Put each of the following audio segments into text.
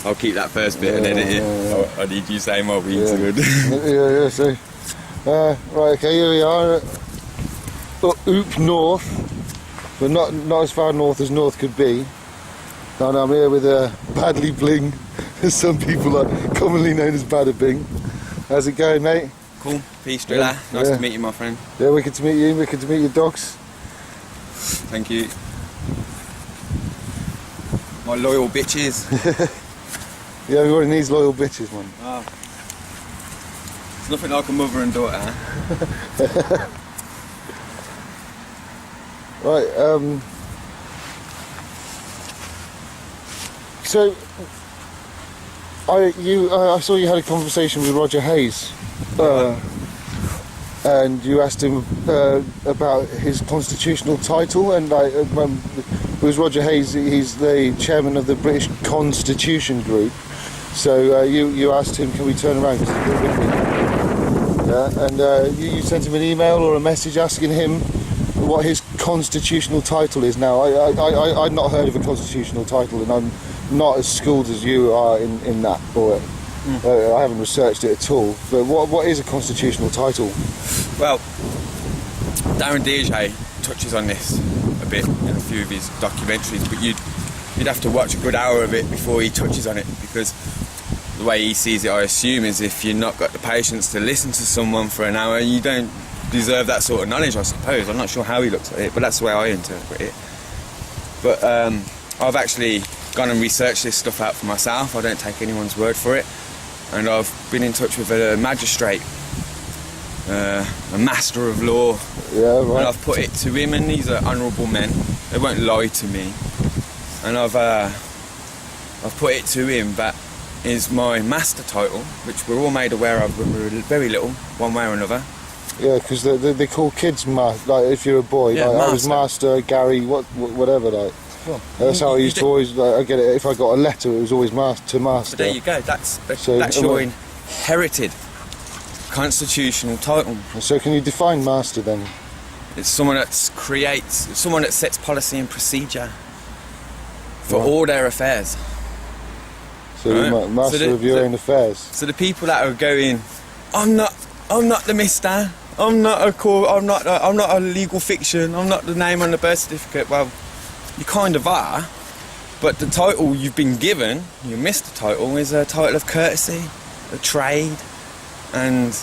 I'll keep that first bit and edit it. I need you saying my weeds are good. yeah, so... right, okay, here we are. Oop North, but not as far north as north could be. And I'm here with Badda Bing, as some people are commonly known as Badda Bing. How's it going, mate? Cool, peace, Driller. Nice to meet you, my friend. Yeah, wicked to meet you, wicked to meet your dogs. Thank you. My loyal bitches. Yeah, everybody needs loyal bitches, man. Oh. It's nothing like a mother and daughter, huh? Right, so I saw you had a conversation with Roger Hayes, and you asked him about his constitutional title, and with Roger Hayes, he's the chairman of the British Constitution Group. So you asked him, can we turn around? Yeah, and you sent him an email or a message asking him what his constitutional title is now. I'd not heard of a constitutional title, and I'm not as schooled as you are in that, or I haven't researched it at all. But what is a constitutional title? Well, Darren DJ touches on this a bit in a few of his documentaries, but you'd have to watch a good hour of it before he touches on it, because the way he sees it, I assume, is if you've not got the patience to listen to someone for an hour, you don't deserve that sort of knowledge, I suppose. I'm not sure how he looks at it, but that's the way I interpret it. But I've actually gone and researched this stuff out for myself. I don't take anyone's word for it. And I've been in touch with a magistrate, a master of law. Yeah, right. And I've put it to him, and these are honourable men. They won't lie to me. And I've put it to him that is my master title, which we're all made aware of when we were very little, one way or another. Yeah, because they call kids like if you're a boy, yeah, like, I was Master, Gary, whatever, like. Well, that's how I used to always, like, I get it, if I got a letter, it was always Master. But there you go, that's your inherited constitutional title. So can you define Master then? It's someone that sets policy and procedure for all their affairs. So you're master of your own affairs. So the people that are going, I'm not the mister, I'm not a legal fiction, I'm not the name on the birth certificate. Well, you kind of are, but the title you've been given, your Mr. title, is a title of courtesy, a trade, and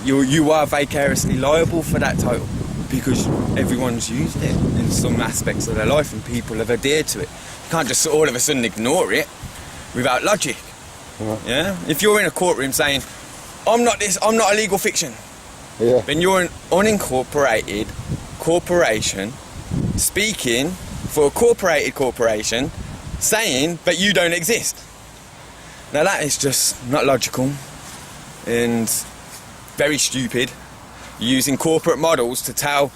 you are vicariously liable for that title because everyone's used it in some aspects of their life and people have adhered to it. You can't just all of a sudden ignore it without logic. Right. Yeah? If you're in a courtroom saying, I'm not a legal fiction, then you're an unincorporated corporation speaking for a corporated corporation saying that you don't exist. Now that is just not logical and very stupid, using corporate models to tell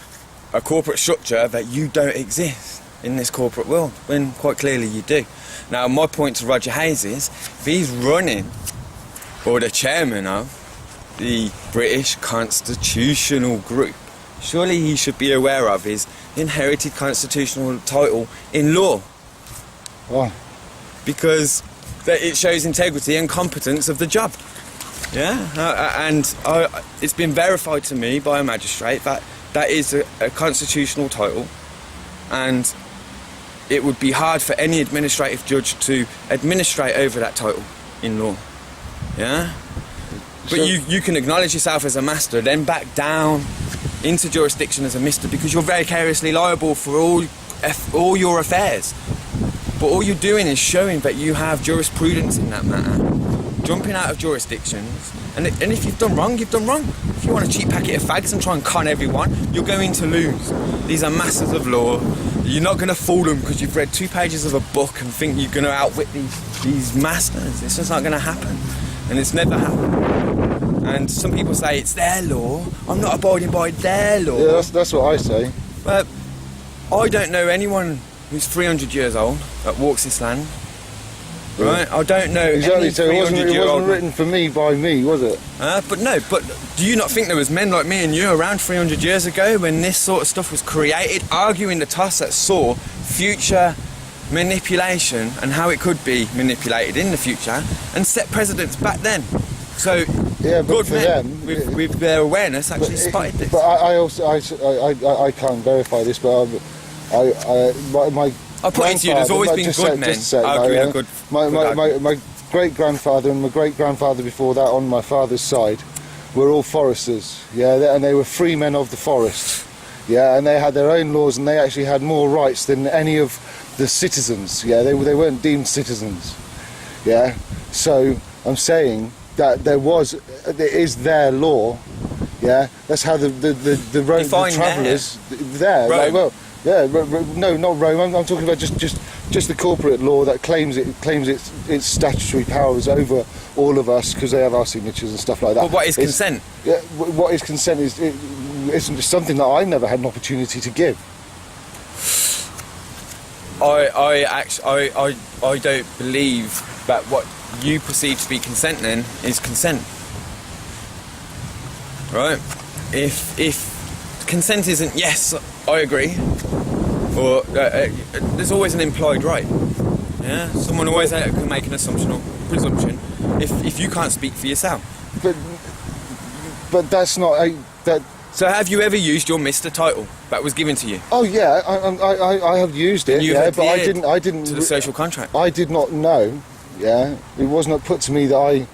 a corporate structure that you don't exist in this corporate world, when quite clearly you do. Now my point to Roger Hayes is, if he's running, or the chairman of, the British Constitutional Group, surely he should be aware of his inherited constitutional title in law. Why? Because it shows integrity and competence of the job. Yeah, it's been verified to me by a magistrate that is a constitutional title, and it would be hard for any administrative judge to administrate over that title in law. Yeah? But so, you can acknowledge yourself as a master, then back down into jurisdiction as a mister, because you're vicariously liable for all your affairs. But all you're doing is showing that you have jurisprudence in that matter, jumping out of jurisdictions, and if you've done wrong, you've done wrong. If you want a cheap packet of fags and try and con everyone, you're going to lose. These are masters of law. You're not going to fool them because you've read 2 pages of a book and think you're going to outwit these masters. It's just not going to happen, and it's never happened. And some people say it's their law. I'm not abiding by their law. Yeah, that's what I say. But I don't know anyone who's 300 years old that walks this land. Right? I don't know. Exactly, any so it wasn't written for me by me, was it? But do you not think there was men like me and you around 300 years ago when this sort of stuff was created, arguing the toss that saw future manipulation and how it could be manipulated in the future and set precedents back then. So Yeah, but good for men them, with their awareness actually spotted this. But I also I can't verify this, but my I put it to you, there's always been good men arguing a good my great grandfather and my great grandfather before that on my father's side were all foresters, yeah, and they were free men of the forest, yeah, and they had their own laws and they actually had more rights than any of the citizens, yeah, they weren't deemed citizens, yeah, so I'm saying that there is their law, yeah, that's how the road travellers there, Rome. like, well, yeah, no, not Rome. I'm talking about just the corporate law that claims its statutory powers over all of us because they have our signatures and stuff like that. But what is consent? Yeah, what is consent is something that I've never had an opportunity to give. I don't believe that what you perceive to be consent then is consent. Right? If consent isn't yes, I agree. Or there's always an implied right. Yeah, someone always can make an assumption or presumption if you can't speak for yourself. But that's not that. So have you ever used your Mr. title that was given to you? Oh yeah, I have used it. Yeah, but I didn't to the social contract. I did not know. Yeah, it was not put to me that I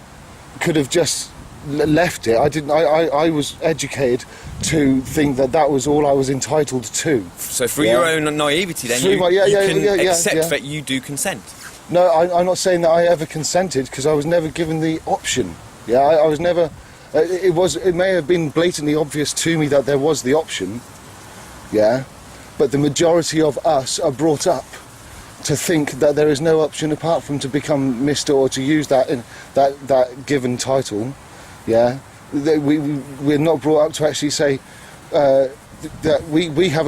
could have just left it. I didn't. I was educated to think that was all I was entitled to. So through your own naivety, then you can accept that you do consent. No, I'm not saying that I ever consented because I was never given the option. Yeah, I was never. It may have been blatantly obvious to me that there was the option. Yeah, but the majority of us are brought up to think that there is no option apart from to become Mr. or to use that given title. Yeah, we're not brought up to actually say that we have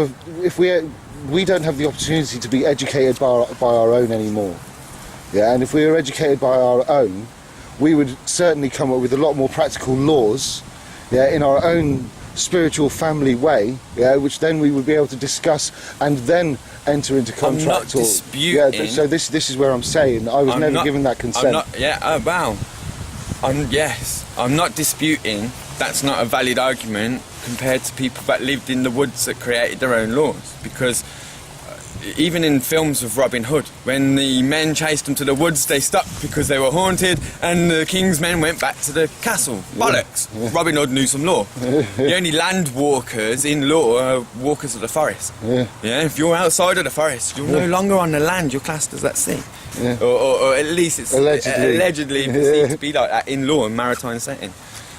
we don't have the opportunity to be educated by our own anymore. Yeah, and if we were educated by our own, we would certainly come up with a lot more practical laws, yeah, in our own spiritual family way, yeah, which then we would be able to discuss and then enter into contract. I'm not disputing. Yeah, so this is where I'm saying I was never given that consent. Wow. I'm not disputing that's not a valid argument compared to people that lived in the woods that created their own laws, because even in films of Robin Hood, when the men chased them to the woods, they stopped because they were haunted, and the king's men went back to the castle. Bollocks! Yeah. Robin Hood knew some law. The only land walkers in law are walkers of the forest. Yeah. If you're outside of the forest, you're no longer on the land, you're classed as at sea. Yeah. Or at least it's allegedly perceived to be like that in law and maritime setting.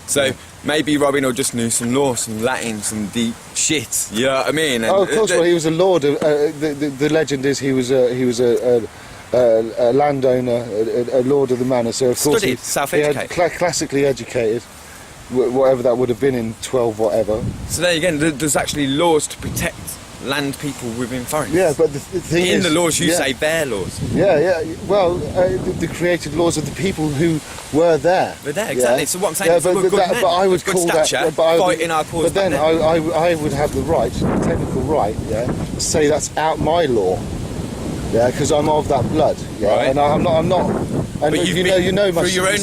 So maybe Robin Hood just knew some law, some Latin, some deep shit. You know what I mean? And of course. Well, he was a lord. The legend is he was a landowner, a lord of the manor. So of course studied, self-educated, classically educated, whatever that would have been in 12 whatever. So there again, there's actually laws to protect land people within forests. Yeah, but the thing is, in the laws you say their laws. Yeah. Well, the created laws of the people who were there. They're there, exactly. So what I'm saying is we're good men. But I would call stature, that fighting our cause. But then I would have the right, the technical right, yeah, to say that's out my law. Yeah, because I'm of that blood. Yeah, right. And I'm not. And but you know through your own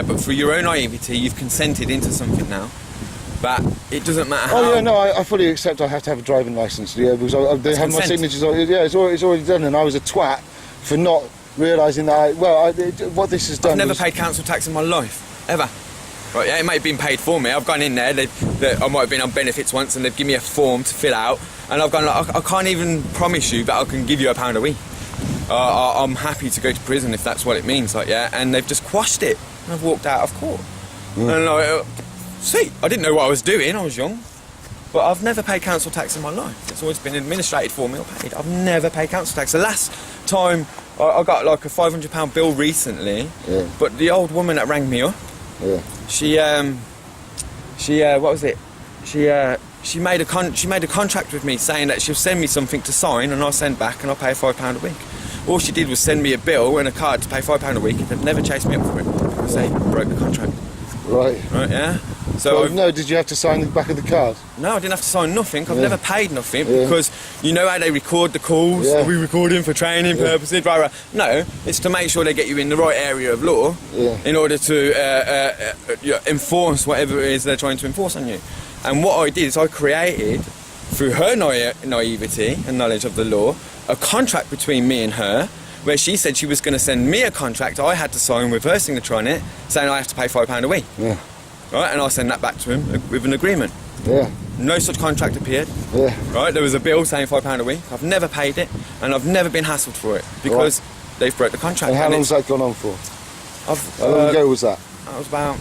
but through your own naivety, you've consented into something now. But it doesn't matter how... Oh yeah, no, I fully accept I have to have a driving licence, yeah, because they have my signatures on. Yeah, it's already done, and I was a twat for not realising that what this has done. I've never paid council tax in my life, ever. Right, yeah, it may have been paid for me. I've gone in there, I might have been on benefits once, and they've given me a form to fill out, and I've gone, like, I can't even promise you that I can give you £1 a week. I'm happy to go to prison if that's what it means, like, yeah, and they've just quashed it, and I've walked out of court. And like... Sweet, I didn't know what I was doing, I was young. But I've never paid council tax in my life. It's always been administrated for me or paid. I've never paid council tax. The last time I got like a £500 bill recently, but the old woman that rang me up, she what was it? She made a contract with me saying that she'll send me something to sign and I'll send back and I'll pay £5 a week. All she did was send me a bill and a card to pay £5 a week, and they've never chased me up for it because they broke the contract. Right, yeah. So Well, no, did you have to sign the back of the card? no, I didn't have to sign nothing. I've Yeah. never paid nothing Yeah. because you know how they record the calls. Yeah. Are we recording for training purposes? Blah, blah. No, it's to make sure they get you in the right area of law Yeah. in order to enforce whatever it is they're trying to enforce on you. And what I did is I created, through her naivety and knowledge of the law, a contract between me and her, where she said she was going to send me a contract I had to sign with her signature on it, saying I have to pay £5 a week. Yeah. Right, and I'll send that back to him with an agreement. Yeah. No such contract appeared. Yeah. Right, there was a bill saying £5 a week. I've never paid it, and I've never been hassled for it because they've broke the contract. And how and long's that gone on for? I've, How long ago was that? That was about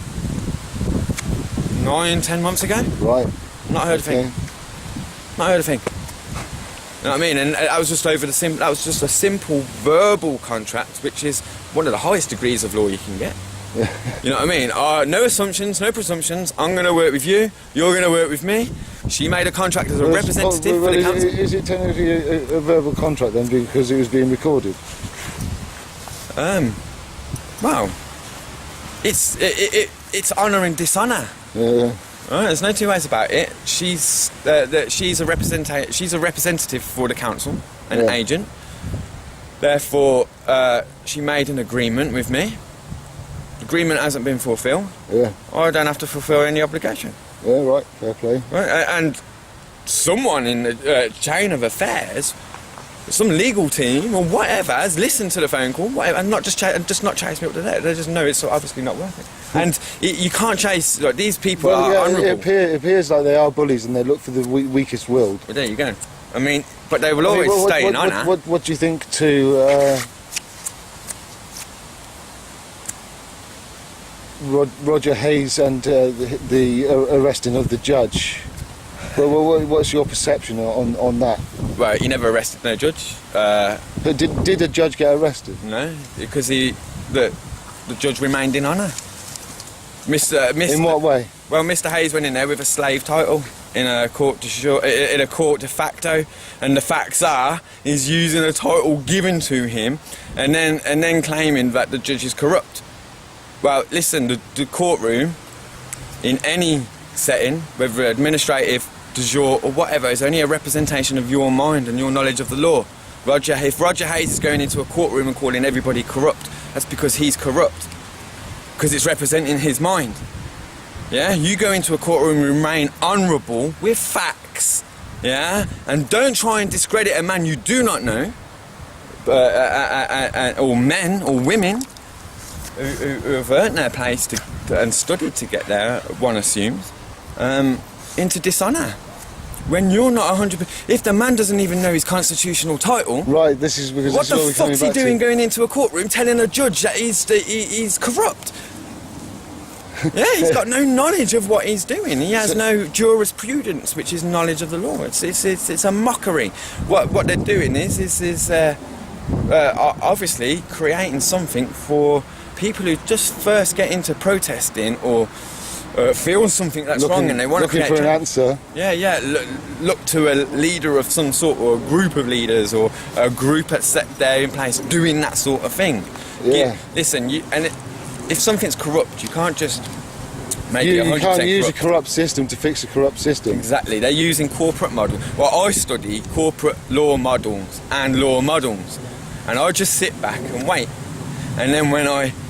9-10 months ago. Right. Not heard a thing. Okay. Not heard a thing. You know what I mean? And that was just over the that was just a simple verbal contract, which is one of the highest degrees of law you can get. You know what I mean? No assumptions, no presumptions. I'm going to work with you. You're going to work with me. She made a contract as a representative for the council. Is it technically a verbal contract then because it was being recorded? Well, it's honour and dishonour. Yeah. Right, there's no two ways about it. She's a representative for the council, an agent. Therefore, she made an agreement with me. The agreement hasn't been fulfilled. Yeah. I don't have to fulfil any obligation. Yeah. Right. Fair play. Right? And someone in the chain of affairs, some legal team or whatever, has listened to the phone call, whatever, and not just not chase me up to there. They just know it's obviously not worth it. And you can't chase, like, these people are honourable. It appears like they are bullies and they look for the weakest willed. Well, there you go. I mean, but they will always stay in honour. What do you think to Roger Hayes and the arresting of the judge? What's your perception on that? Well, he never arrested no judge. But did a judge get arrested? No, because the judge remained in honour. Mr. In what way? Well, Mr. Hayes went in there with a slave title in a court de facto, and the facts are he's using a title given to him, and then claiming that the judge is corrupt. Well, listen, the courtroom in any setting, whether administrative, de jure, or whatever, is only a representation of your mind and your knowledge of the law. If Roger Hayes is going into a courtroom and calling everybody corrupt, that's because he's corrupt. Because it's representing his mind. Yeah? You go into a courtroom and remain honourable with facts. Yeah? And don't try and discredit a man you do not know, or men or women who have earned their place and studied to get there, one assumes, into dishonour. When you're not 100%... If the man doesn't even know his constitutional title... Right, this is because... What the fuck's he doing going into a courtroom telling a judge that he's corrupt? Yeah, he's got no knowledge of what he's doing. He has no jurisprudence, which is knowledge of the law. It's a mockery. What they're doing is obviously creating something for people who just first get into protesting or feel something that's wrong and they want to create... Looking for an answer. Yeah. Look to a leader of some sort, or a group of leaders, or a group that's set there in place doing that sort of thing. Yeah. Listen, if something's corrupt, you can't just make it 100% You can't use corrupt. a corrupt system to fix a corrupt system. Exactly. They're using corporate models. Well, I study corporate law models and law models, and I just sit back and wait. And then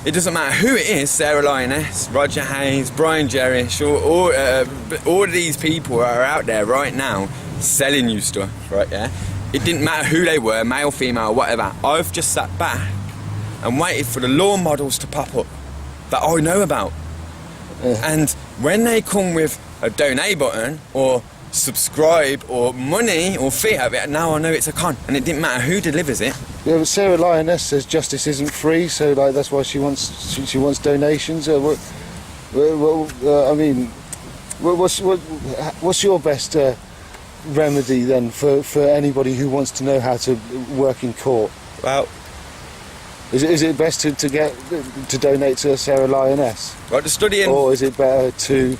it doesn't matter who it is, Sarah Lioness, Roger Hayes, Brian Jerish, all of these people are out there right now selling you stuff, right, yeah? It didn't matter who they were, male, female, whatever. I've just sat back and waited for the law models to pop up that I know about. Yeah. And when they come with a donate button or subscribe or money or fee, now I know it's a con, and it didn't matter who delivers it. Yeah, but Sarah Lioness says justice isn't free, so like that's why she wants donations. I mean, what's your best remedy then for anybody who wants to know how to work in court? Well, is it best to donate to Sarah Lioness? Right, the studying, or is it better to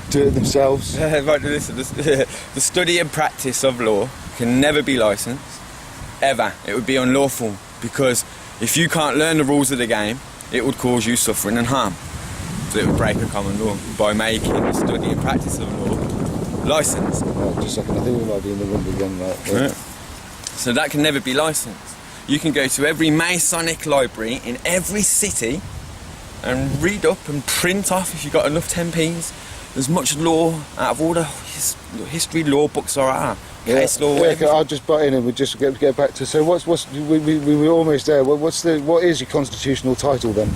do it themselves? Right, listen, the study and practice of law can never be licensed, ever. It would be unlawful, because if you can't learn the rules of the game, it would cause you suffering and harm. So it would break a common law by making the study and practice of law licensed. Right, just a second, I think we might be in the room again, right? Yeah. So that can never be licensed. You can go to every Masonic library in every city and read up and print off, if you've got enough 10p's, as much law out of all the history law books there are. Case law. Yeah, okay, I'll just butt in and we just get back to. So we were almost there. What is your constitutional title then?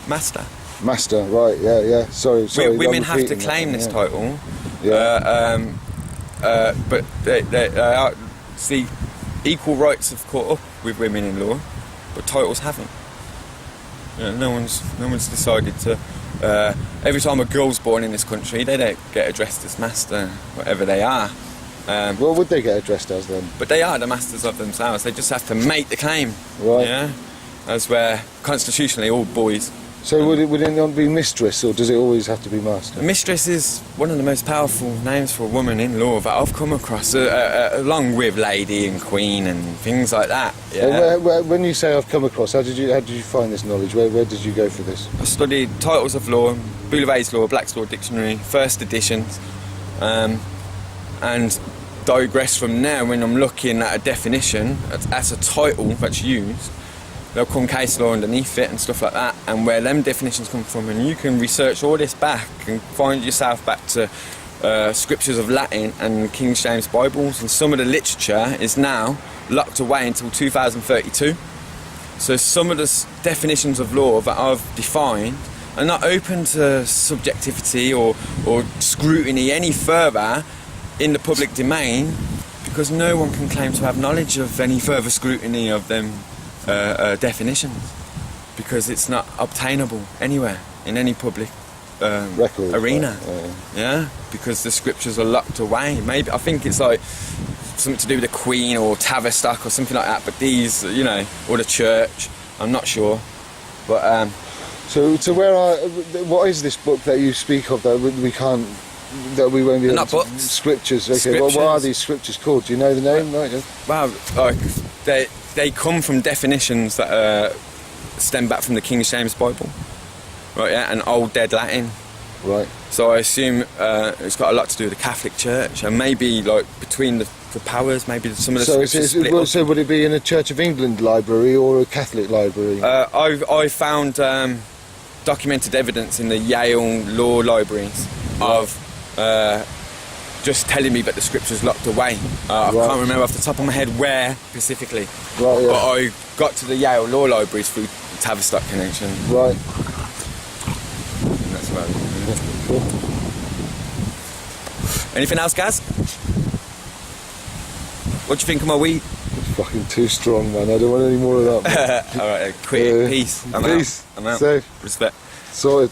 Master. Master, right? Yeah. Sorry. Women have to claim this title. Yeah. But they are, see, equal rights have caught up with women in law, but titles haven't. No one's decided to. Every time a girl's born in this country, they don't get addressed as master, whatever they are. What would they get addressed as then? But they are the masters of themselves. They just have to make the claim. Right. Yeah. As where constitutionally all boys. So would it not be mistress, or does it always have to be master? A mistress is one of the most powerful names for a woman in law that I've come across, along with lady and queen and things like that. Yeah. When you say I've come across, how did you find this knowledge? Where did you go for this? I studied titles of law, Boulevarde's Law, Black's Law Dictionary, first editions, and digress from there when I'm looking at a definition, that's a title that's used. There'll come case law underneath it and stuff like that, and where them definitions come from, and you can research all this back and find yourself back to scriptures of Latin and King James Bibles, and some of the literature is now locked away until 2032. So some of the definitions of law that I've defined are not open to subjectivity or scrutiny any further in the public domain, because no one can claim to have knowledge of any further scrutiny of them definitions, because it's not obtainable anywhere in any public record arena. Yeah, because the scriptures are locked away. Maybe I think it's like something to do with the Queen or Tavistock or something like that. But these, or the church, I'm not sure. But so what is this book that you speak of that we can't? That we won't be able not to... books. Scriptures. Okay. Scriptures. What are these scriptures called? Do you know the name? Right. Yeah. Well, they come from definitions that stem back from the King James Bible, right? Yeah, and Old Dead Latin. Right. So I assume it's got a lot to do with the Catholic Church, and maybe like between the powers, maybe some of the scriptures split up. So would it be in a Church of England library or a Catholic library? I found documented evidence in the Yale law libraries of just telling me that the scripture's locked away. I can't remember off the top of my head where specifically. Right, yeah. But I got to the Yale law libraries through the Tavistock connection. Right. And that's about it. Cool. Anything else, Gaz? What do you think of my weed? It's fucking too strong, man. I don't want any more of that. Alright, quit. Peace. I'm Peace. out. I'm out. Safe. Respect. Sorted.